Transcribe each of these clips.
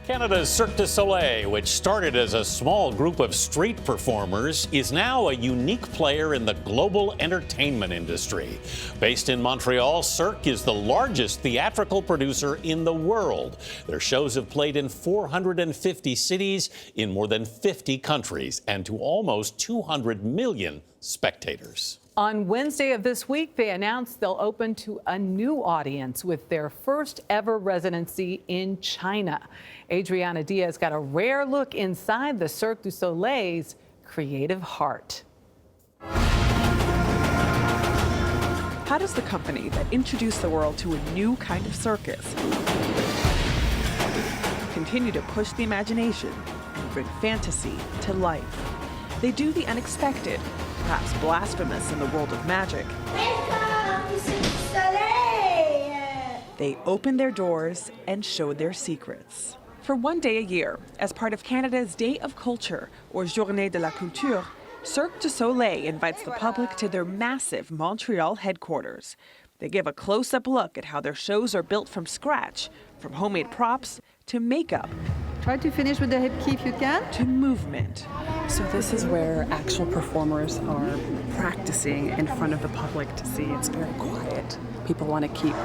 Canada's Cirque Du Soleil, which started as a small group of street performers, is now a unique player in the global entertainment industry. Based in Montreal, Cirque is the largest theatrical producer in the world. Their shows have played in 450 cities in more than 50 countries and to almost 200 million spectators. On Wednesday of this week, they announced they'll open to a new audience with their first ever residency in China. Adriana Diaz got a rare look inside the Cirque du Soleil's creative heart. How does the company that introduced the world to a new kind of circus continue to push the imagination and bring fantasy to life? They do the unexpected, perhaps blasphemous in the world of magic. Welcome to Cirque du Soleil! They opened their doors and showed their secrets. For one day a year, as part of Canada's Day of Culture, or Journée de la Culture, Cirque du Soleil invites the public to their massive Montreal headquarters. They give a close-up look at how their shows are built from scratch, from homemade props to makeup. Try to finish with the hip key if you can. To movement. So this is where actual performers are practicing in front of the public to see. It's very quiet. People want to keep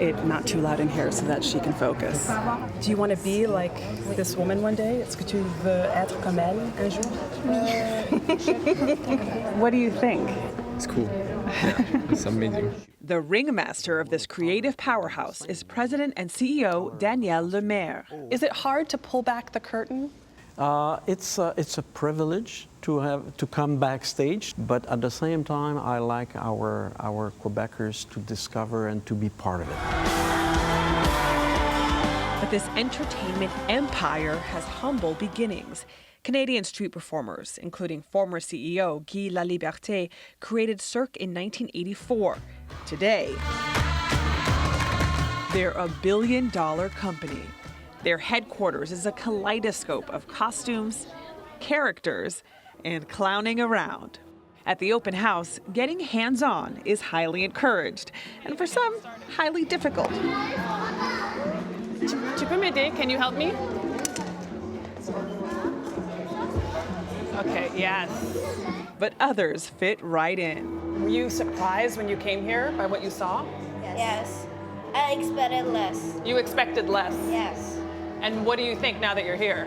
it not too loud in here so that she can focus. Do you want to be like this woman one day? Est-ce que tu veux être comme elle un jour? What do you think? It's cool. Yeah, it's amazing. The ringmaster of this creative powerhouse is President and CEO Danielle Lemaire. Is it hard to pull back the curtain? It's a privilege to come backstage, but at the same time, I like our Quebecers to discover and to be part of it. But this entertainment empire has humble beginnings. Canadian street performers, including former CEO Guy Laliberté, created Cirque in 1984. Today, they're a billion-dollar company. Their headquarters is a kaleidoscope of costumes, characters, and clowning around. At the open house, getting hands-on is highly encouraged, and for some, highly difficult. Tu peux m'aider? Can you help me? Okay, yes. But others fit right in. Were you surprised when you came here by what you saw? Yes. I expected less. You expected less. Yes. And what do you think now that you're here?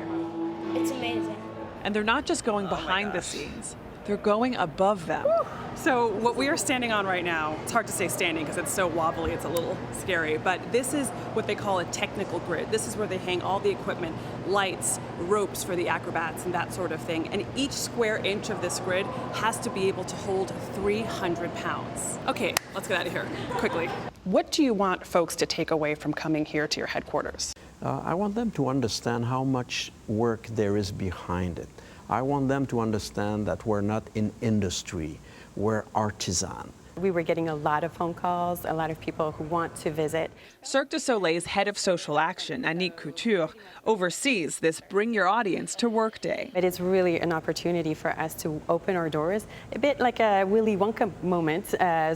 It's amazing. And they're not just going behind the scenes, they're going above them. So what we are standing on right now, it's hard to say standing because it's so wobbly, it's a little scary, but this is what they call a technical grid. This is where they hang all the equipment, lights, ropes for the acrobats and that sort of thing. And each square inch of this grid has to be able to hold 300 pounds. Okay, let's get out of here quickly. What do you want folks to take away from coming here to your headquarters? I want them to understand how much work there is behind it. I want them to understand that we're not in industry, we're artisan. We were getting a lot of phone calls, a lot of people who want to visit. Cirque du Soleil's head of social action, Annick Couture, oversees this Bring Your Audience to Work Day. It is really an opportunity for us to open our doors, a bit like a Willy Wonka moment,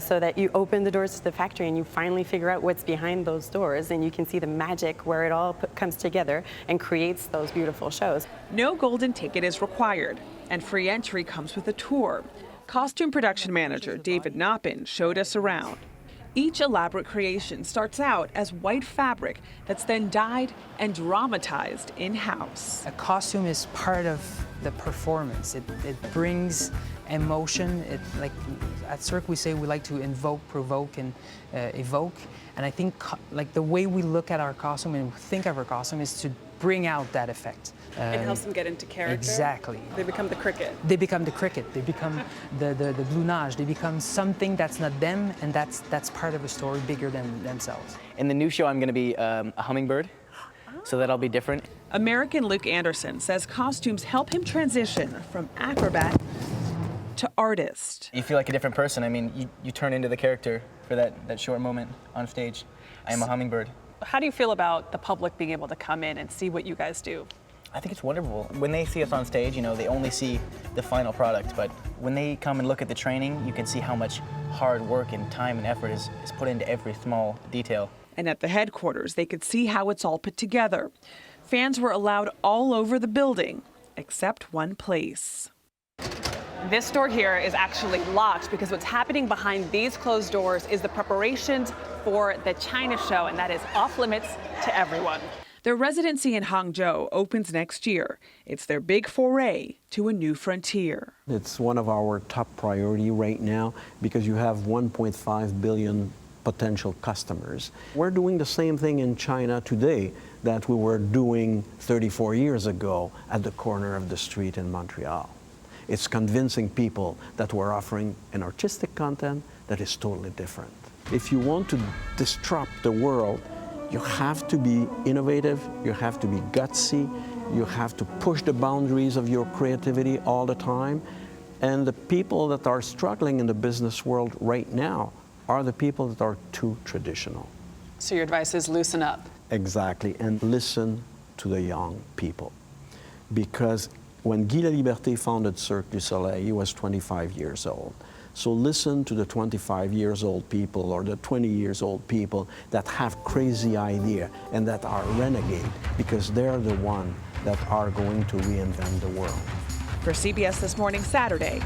so that you open the doors to the factory and you finally figure out what's behind those doors and you can see the magic where it all comes together and creates those beautiful shows. No golden ticket is required, and free entry comes with a tour. Costume production manager David Noppin showed us around. Each elaborate creation starts out as white fabric that's then dyed and dramatized in-house. A costume is part of the performance. It brings emotion. Like at Cirque we say we like to invoke, provoke, and evoke. And I think like the way we look at our costume and think of our costume is to bring out that effect. It helps them get into character. Exactly. They become the cricket. They become the cricket. They become the blunage. They become something that's not them, and that's part of a story bigger than themselves. In the new show, I'm going to be a hummingbird, so that'll be different. American Luke Anderson says costumes help him transition from acrobat to artist. You feel like a different person. I mean, you turn into the character for that short moment on stage. I am a hummingbird. How do you feel about the public being able to come in and see what you guys do? I think it's wonderful. When they see us on stage, you know, they only see the final product, but when they come and look at the training, you can see how much hard work and time and effort is put into every small detail. And at the headquarters, they could see how it's all put together. Fans were allowed all over the building, except one place. This door here is actually locked because what's happening behind these closed doors is the preparations for the China show, and that is off limits to everyone. Their residency in Hangzhou opens next year. It's their big foray to a new frontier. It's one of our top priority right now because you have 1.5 billion potential customers. We're doing the same thing in China today that we were doing 34 years ago at the corner of the street in Montreal. It's convincing people that we're offering an artistic content that is totally different. If you want to disrupt the world, you have to be innovative, you have to be gutsy, you have to push the boundaries of your creativity all the time. And the people that are struggling in the business world right now are the people that are too traditional. So your advice is loosen up. Exactly, and listen to the young people. Because when Guy Laliberté founded Cirque Du Soleil, he was 25 years old. So listen to the 25 years old people or the 20 years old people that have crazy idea and that are renegade, because they're the ones that are going to reinvent the world. For CBS This Morning Saturday,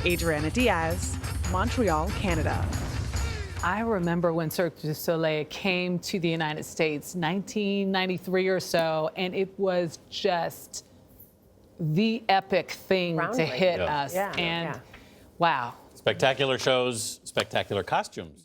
Adriana Diaz, Montreal, Canada. I remember when Cirque du Soleil came to the United States, 1993 or so, and it was just the epic thing to hit us. Wow. Spectacular shows, spectacular costumes.